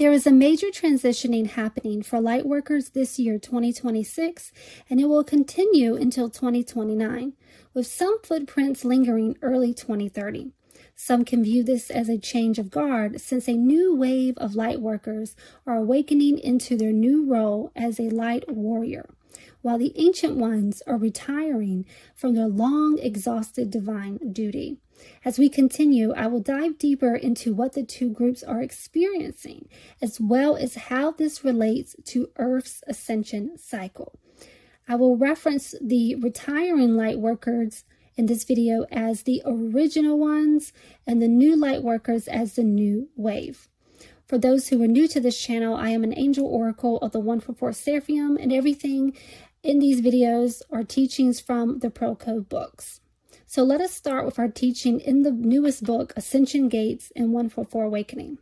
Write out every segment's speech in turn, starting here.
There is a major transitioning happening for Lightworkers this year, 2026, and it will continue until 2029, with some footprints lingering early 2030. Some can view this as a change of guard, since a new wave of Lightworkers are awakening into their new role as a light warrior, while the ancient ones are retiring from their long exhausted divine duty. As we continue, I will dive deeper into what the two groups are experiencing, as well as how this relates to Earth's ascension cycle. I will reference the retiring Lightworkers in this video as the original ones and the new Lightworkers as the new wave. For those who are new to this channel, I am an angel oracle of the 144 Seraphim, and everything in these videos are teachings from the Pearl Code books. So let us start with our teaching in the newest book, Ascension Gates and 144 Awakening.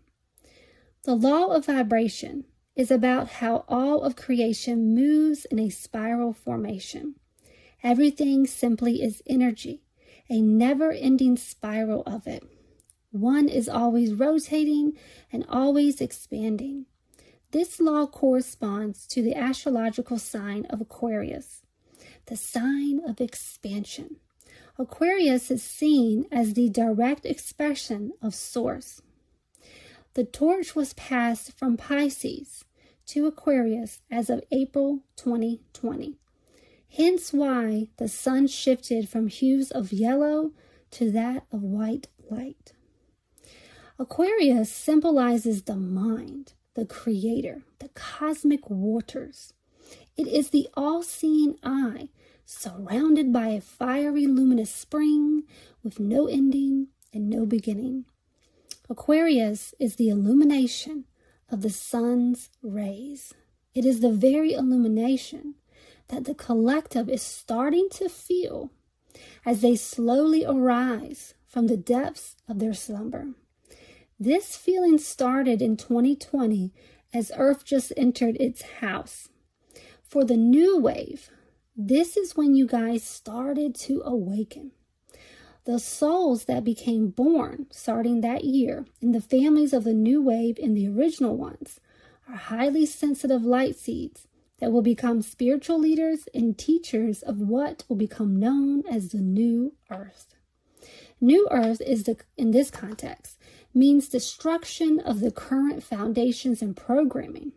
The law of vibration is about how all of creation moves in a spiral formation. Everything simply is energy, a never-ending spiral of it. One is always rotating and always expanding. This law corresponds to the astrological sign of Aquarius, the sign of expansion. Aquarius is seen as the direct expression of Source. The torch was passed from Pisces to Aquarius as of April 2020. Hence why the sun shifted from hues of yellow to that of white light. Aquarius symbolizes the mind, the creator, the cosmic waters. It is the all-seeing eye, surrounded by a fiery luminous spring with no ending and no beginning. Aquarius is the illumination of the sun's rays. It is the very illumination that the collective is starting to feel as they slowly arise from the depths of their slumber. This feeling started in 2020 as Earth just entered its house. For the new wave, this is when you guys started to awaken. The souls that became born starting that year in the families of the new wave and the original ones are highly sensitive light seeds that will become spiritual leaders and teachers of what will become known as the new Earth. New Earth in this context, means destruction of the current foundations and programming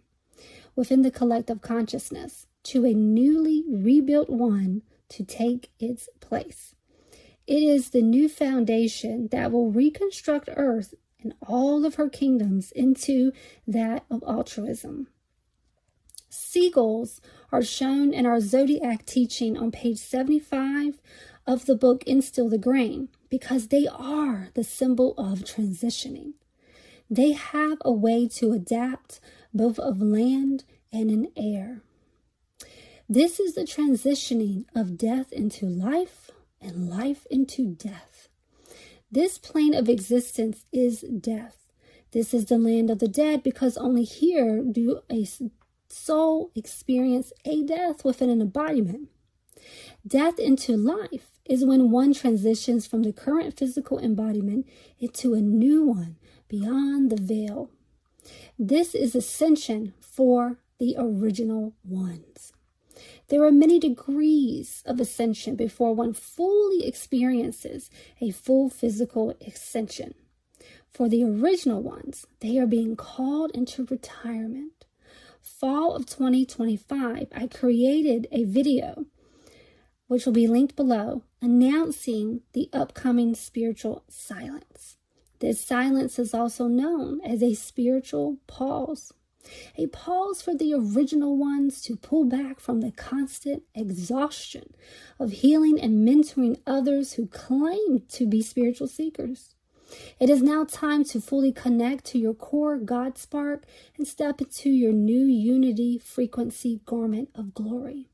within the collective consciousness to a newly rebuilt one to take its place. It is the new foundation that will reconstruct Earth and all of her kingdoms into that of altruism. Seagulls are shown in our zodiac teaching on page 75 of the book Instill the Grain because they are the symbol of transitioning. They have a way to adapt both of land and in air. This is the transitioning of death into life and life into death. This plane of existence is death. This is the land of the dead because only here do a soul experience a death within an embodiment. Death into life is when one transitions from the current physical embodiment into a new one beyond the veil. This is ascension for the original ones. There are many degrees of ascension before one fully experiences a full physical ascension. For the original ones, they are being called into retirement. Fall of 2025, I created a video, which will be linked below, announcing the upcoming spiritual silence. This silence is also known as a spiritual pause. A pause for the original ones to pull back from the constant exhaustion of healing and mentoring others who claim to be spiritual seekers. It is now time to fully connect to your core God spark and step into your new unity frequency garment of glory.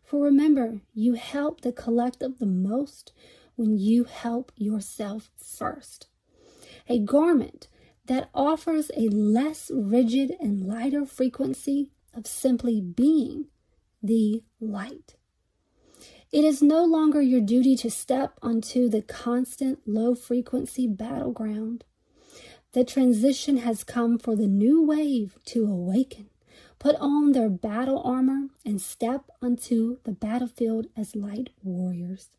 For remember, you help the collective the most when you help yourself first. A garment that offers a less rigid and lighter frequency of simply being the light. It is no longer your duty to step onto the constant low-frequency battleground. The transition has come for the new wave to awaken, put on their battle armor, and step onto the battlefield as light warriors.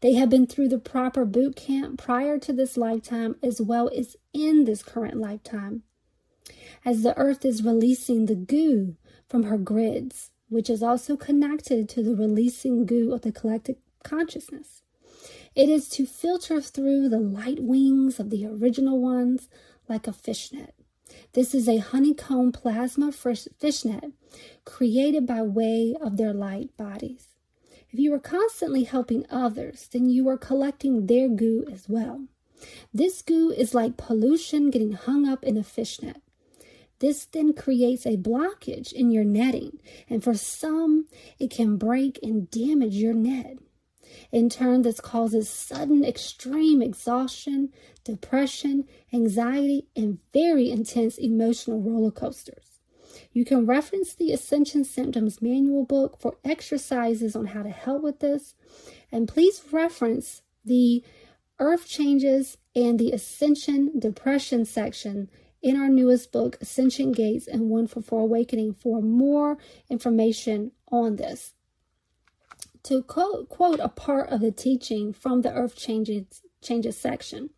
They have been through the proper boot camp prior to this lifetime as well as in this current lifetime. As the earth is releasing the goo from her grids, which is also connected to the releasing goo of the collective consciousness. It is to filter through the light wings of the original ones like a fishnet. This is a honeycomb plasma fishnet created by way of their light bodies. If you are constantly helping others, then you are collecting their goo as well. This goo is like pollution getting hung up in a fishnet. This then creates a blockage in your netting, and for some, it can break and damage your net. In turn, this causes sudden extreme exhaustion, depression, anxiety, and very intense emotional roller coasters. You can reference the Ascension Symptoms Manual book for exercises on how to help with this, and please reference the Earth Changes and the Ascension Depression section in our newest book, Ascension Gates and 144 Awakening, for more information on this. To quote a part of the teaching from the Earth Changes section,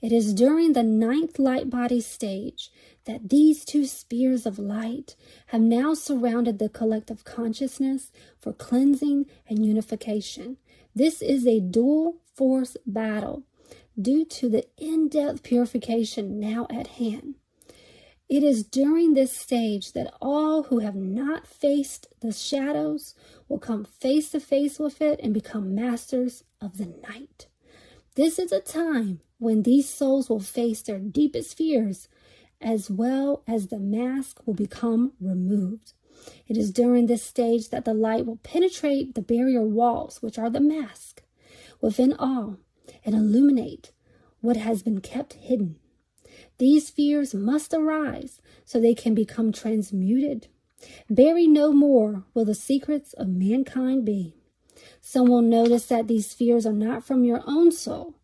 it is during the 9th light body stage that these two spheres of light have now surrounded the collective consciousness for cleansing and unification. This is a dual force battle due to the in-depth purification now at hand. It is during this stage that all who have not faced the shadows will come face to face with it and become masters of the night. This is a time when these souls will face their deepest fears, as well as the mask will become removed. It is during this stage that the light will penetrate the barrier walls, which are the mask, within all, and illuminate what has been kept hidden. These fears must arise so they can become transmuted. Buried no more will the secrets of mankind be. Some will notice that these fears are not from your own soul,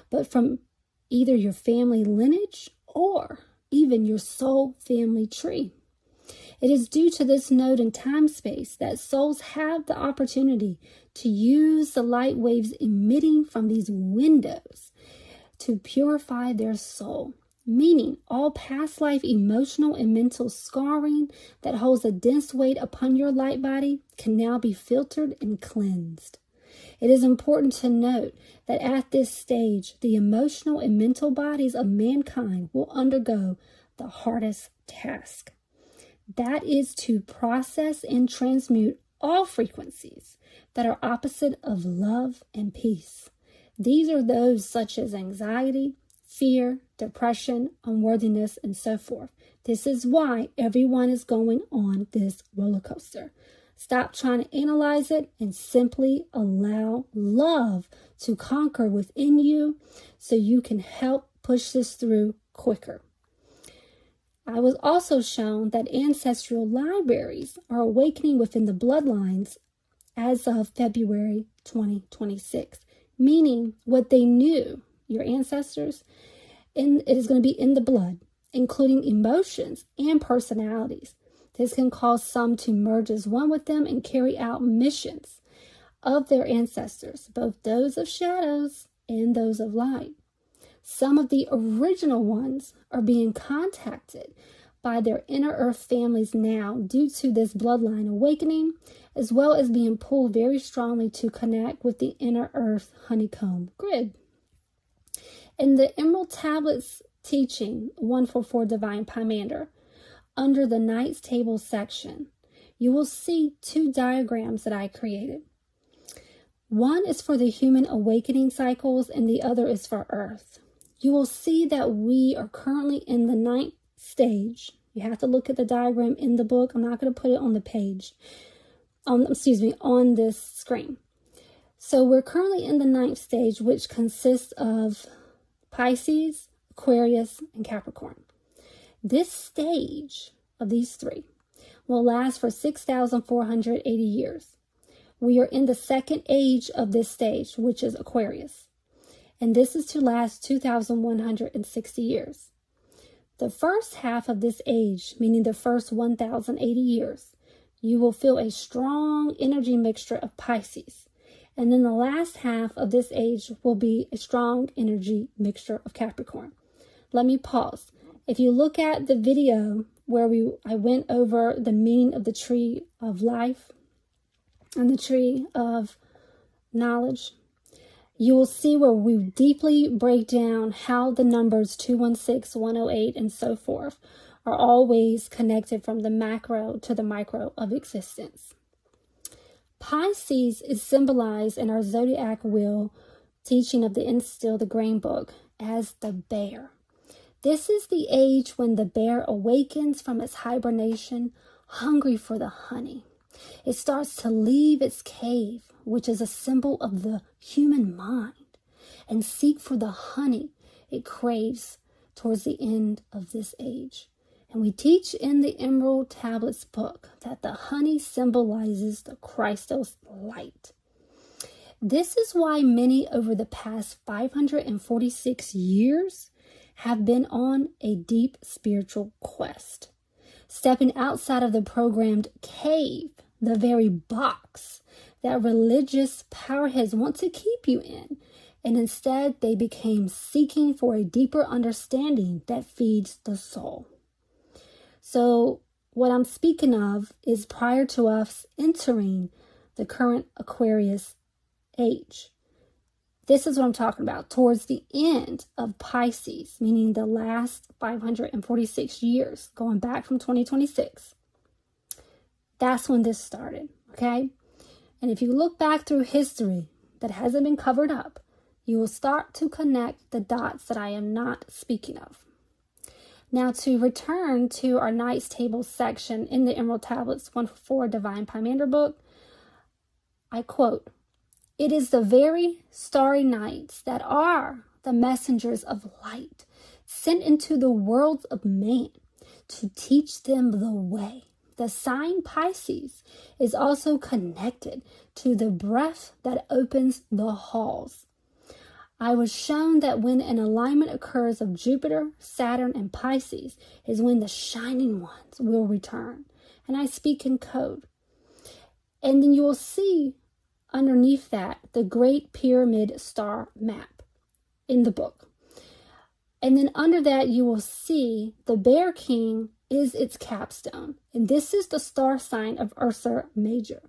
but from either your family lineage or even your soul family tree. It is due to this node in time-space that souls have the opportunity to use the light waves emitting from these windows to purify their soul, meaning all past life emotional and mental scarring that holds a dense weight upon your light body can now be filtered and cleansed. It is important to note that at this stage, the emotional and mental bodies of mankind will undergo the hardest task. That is to process and transmute all frequencies that are opposite of love and peace. These are those such as anxiety, fear, depression, unworthiness, and so forth. This is why everyone is going on this roller coaster. Stop trying to analyze it and simply allow love to conquer within you so you can help push this through quicker. I was also shown that ancestral libraries are awakening within the bloodlines as of February 2026, meaning what they knew, your ancestors, it is going to be in the blood, including emotions and personalities. This can cause some to merge as one with them and carry out missions of their ancestors, both those of shadows and those of light. Some of the original ones are being contacted by their inner earth families now due to this bloodline awakening, as well as being pulled very strongly to connect with the inner earth honeycomb grid. In the Emerald Tablets teaching 144 Divine Pymander, under the Knights Table section, you will see two diagrams that I created. One is for the human awakening cycles and the other is for Earth. You will see that we are currently in the 9th stage. You have to look at the diagram in the book. I'm not going to put it on the page, on this screen. So we're currently in the 9th stage, which consists of Pisces, Aquarius, and Capricorn. This stage of these three will last for 6,480 years. We are in the second age of this stage, which is Aquarius. And this is to last 2,160 years. The first half of this age, meaning the first 1,080 years, you will feel a strong energy mixture of Pisces. And then the last half of this age will be a strong energy mixture of Capricorn. Let me pause. If you look at the video where I went over the meaning of the tree of life and the tree of knowledge, you will see where we deeply break down how the numbers 216, 108, and so forth are always connected from the macro to the micro of existence. Pisces is symbolized in our zodiac wheel teaching of the Instill the Grain book as the bear. This is the age when the bear awakens from its hibernation, hungry for the honey. It starts to leave its cave, which is a symbol of the human mind, and seek for the honey it craves towards the end of this age. And we teach in the Emerald Tablets book that the honey symbolizes the Christos light. This is why many over the past 546 years have been on a deep spiritual quest, stepping outside of the programmed cave, the very box that religious powerheads want to keep you in, and instead they became seeking for a deeper understanding that feeds the soul. So what I'm speaking of is prior to us entering the current Aquarius age. This is what I'm talking about, towards the end of Pisces, meaning the last 546 years, going back from 2026. That's when this started, okay? And if you look back through history that hasn't been covered up, you will start to connect the dots that I am not speaking of. Now, to return to our Knights Table section in the Emerald Tablets 144 Divine Pymander book, I quote, "It is the very starry nights that are the messengers of light, sent into the worlds of man to teach them the way. The sign Pisces is also connected to the breath that opens the halls. I was shown that when an alignment occurs of Jupiter, Saturn, and Pisces is when the shining ones will return." And I speak in code. And then you will see underneath that the Great Pyramid Star Map in the book. And then under that you will see the Bear King is its capstone. And this is the star sign of Ursa Major.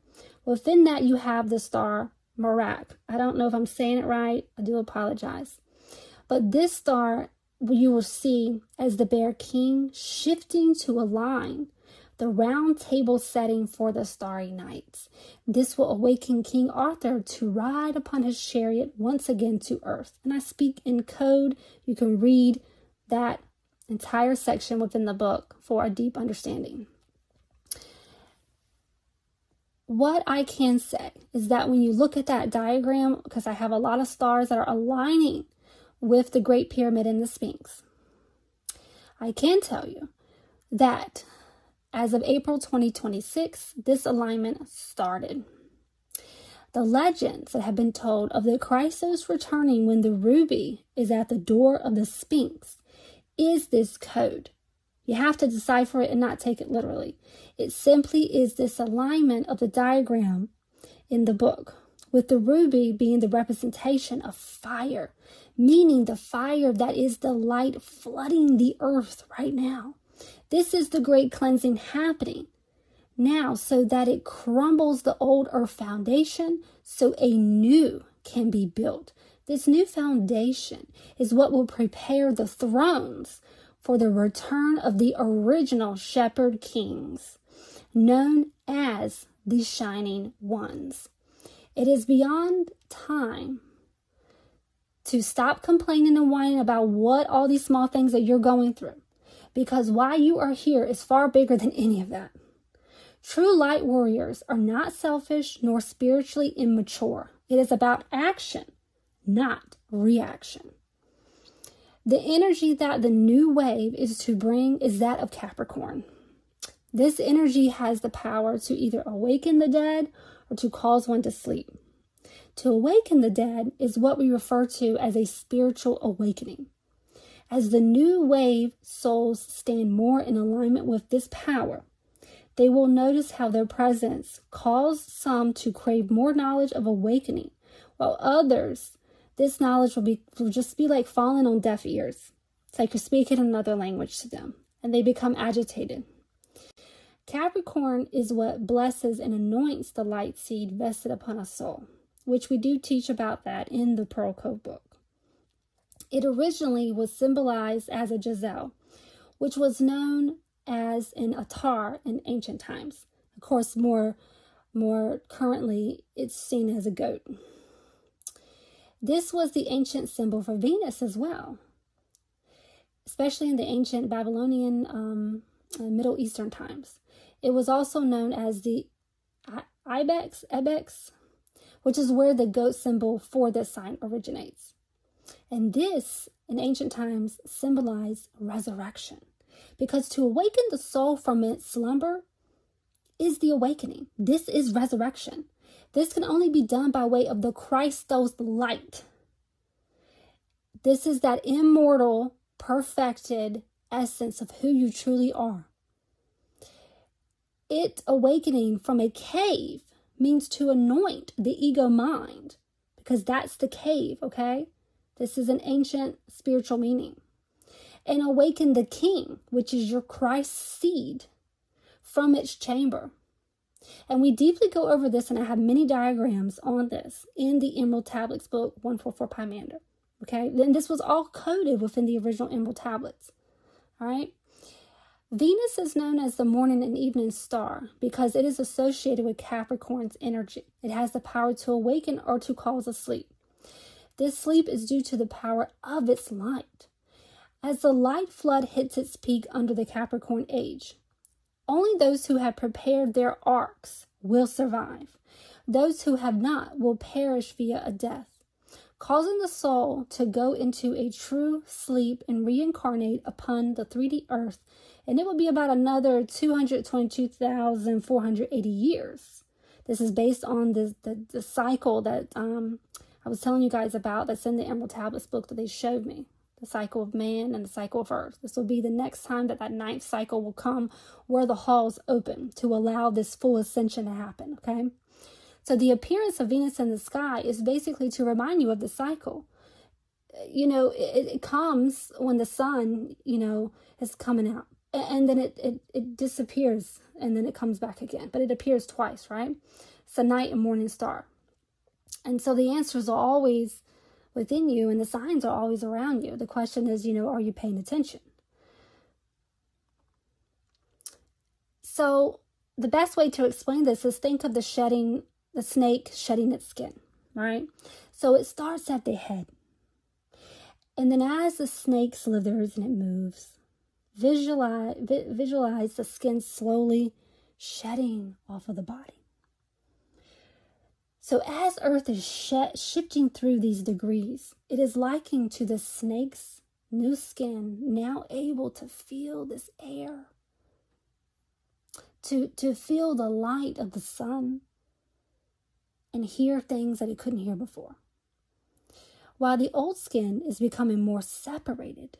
Within that you have the star Merak. I don't know if I'm saying it right. I do apologize. But this star you will see as the Bear King shifting to align the round table setting for the Starry Nights. This will awaken King Arthur to ride upon his chariot once again to earth. And I speak in code. You can read that entire section within the book for a deep understanding. What I can say is that when you look at that diagram, because I have a lot of stars that are aligning with the Great Pyramid and the Sphinx, I can tell you that as of April 2026, this alignment started. The legends that have been told of the Christos returning when the ruby is at the door of the Sphinx is this code. You have to decipher it and not take it literally. It simply is this alignment of the diagram in the book, with the ruby being the representation of fire, meaning the fire that is the light flooding the earth right now. This is the great cleansing happening now so that it crumbles the old earth foundation so a new can be built. This new foundation is what will prepare the thrones for the return of the original shepherd kings, known as the Shining Ones. It is beyond time to stop complaining and whining about what all these small things that you're going through, because why you are here is far bigger than any of that. True light warriors are not selfish nor spiritually immature. It is about action, not reaction. The energy that the new wave is to bring is that of Capricorn. This energy has the power to either awaken the dead or to cause one to sleep. To awaken the dead is what we refer to as a spiritual awakening. As the new wave souls stand more in alignment with this power, they will notice how their presence caused some to crave more knowledge of awakening, while others, this knowledge will just be like falling on deaf ears. It's like you're speaking another language to them, and they become agitated. Capricorn is what blesses and anoints the light seed vested upon a soul, which we do teach about that in the Pearl Code book. It originally was symbolized as a gazelle, which was known as an attar in ancient times. Of course, more currently, it's seen as a goat. This was the ancient symbol for Venus as well, especially in the ancient Babylonian Middle Eastern times. It was also known as the ibex, which is where the goat symbol for this sign originates. And this, in ancient times, symbolized resurrection, because to awaken the soul from its slumber is the awakening. This is resurrection. This can only be done by way of the Christos light. This is that immortal, perfected essence of who you truly are. It awakening from a cave means to anoint the ego mind, because that's the cave, okay? This is an ancient spiritual meaning. And awaken the king, which is your Christ seed, from its chamber. And we deeply go over this, and I have many diagrams on this in the Emerald Tablets book 144 Pymander. Okay, then this was all coded within the original Emerald Tablets. All right. Venus is known as the morning and evening star because it is associated with Capricorn's energy. It has the power to awaken or to cause a sleep. This sleep is due to the power of its light. As the light flood hits its peak under the Capricorn age, only those who have prepared their arcs will survive. Those who have not will perish via a death, causing the soul to go into a true sleep and reincarnate upon the 3D earth, and it will be about another 222,480 years. This is based on the cycle that I was telling you guys about, that's in the Emerald Tablets book that they showed me. The cycle of man and the cycle of earth. This will be the next time that ninth cycle will come, where the halls open to allow this full ascension to happen, okay? So the appearance of Venus in the sky is basically to remind you of the cycle. You know, it comes when the sun, is coming out. And then it disappears, and then it comes back again. But it appears twice, right? It's a night and morning star. And so the answers are always within you, and the signs are always around you. The question is, are you paying attention? So the best way to explain this is think of the snake shedding its skin, right? So it starts at the head. And then as the snake slithers and it moves, visualize the skin slowly shedding off of the body. So as Earth is shifting through these degrees, it is likened to the snake's new skin, now able to feel this air, to feel the light of the sun, and hear things that it couldn't hear before. While the old skin is becoming more separated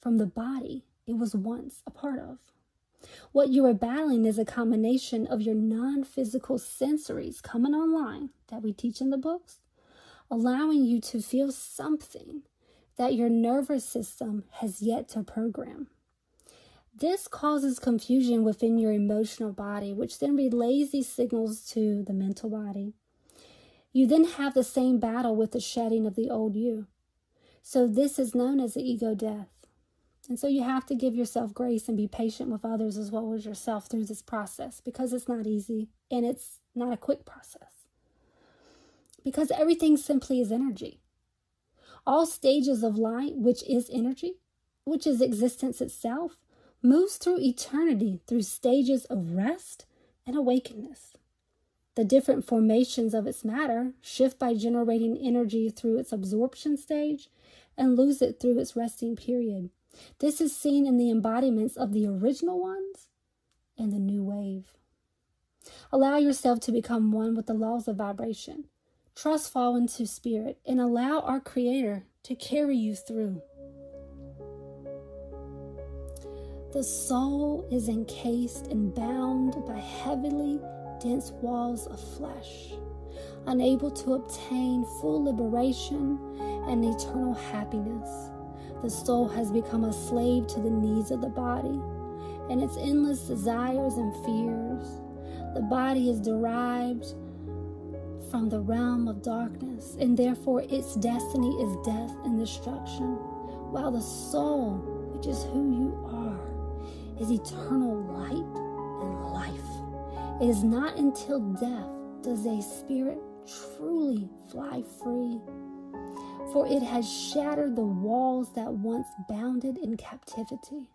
from the body it was once a part of. What you are battling is a combination of your non-physical sensories coming online that we teach in the books, allowing you to feel something that your nervous system has yet to program. This causes confusion within your emotional body, which then relays these signals to the mental body. You then have the same battle with the shedding of the old you. So this is known as the ego death. And so you have to give yourself grace and be patient with others as well as yourself through this process, because it's not easy and it's not a quick process. Because everything simply is energy. All stages of light, which is energy, which is existence itself, moves through eternity through stages of rest and awakenness. The different formations of its matter shift by generating energy through its absorption stage and lose it through its resting period. This is seen in the embodiments of the original ones and the new wave. Allow yourself to become one with the laws of vibration. Trust fall into spirit and allow our Creator to carry you through. The soul is encased and bound by heavily dense walls of flesh, unable to obtain full liberation and eternal happiness. The soul has become a slave to the needs of the body and its endless desires and fears. The body is derived from the realm of darkness, and therefore its destiny is death and destruction, while the soul, which is who you are, is eternal light and life. It is not until death does a spirit truly fly free, for it has shattered the walls that once bound it in captivity.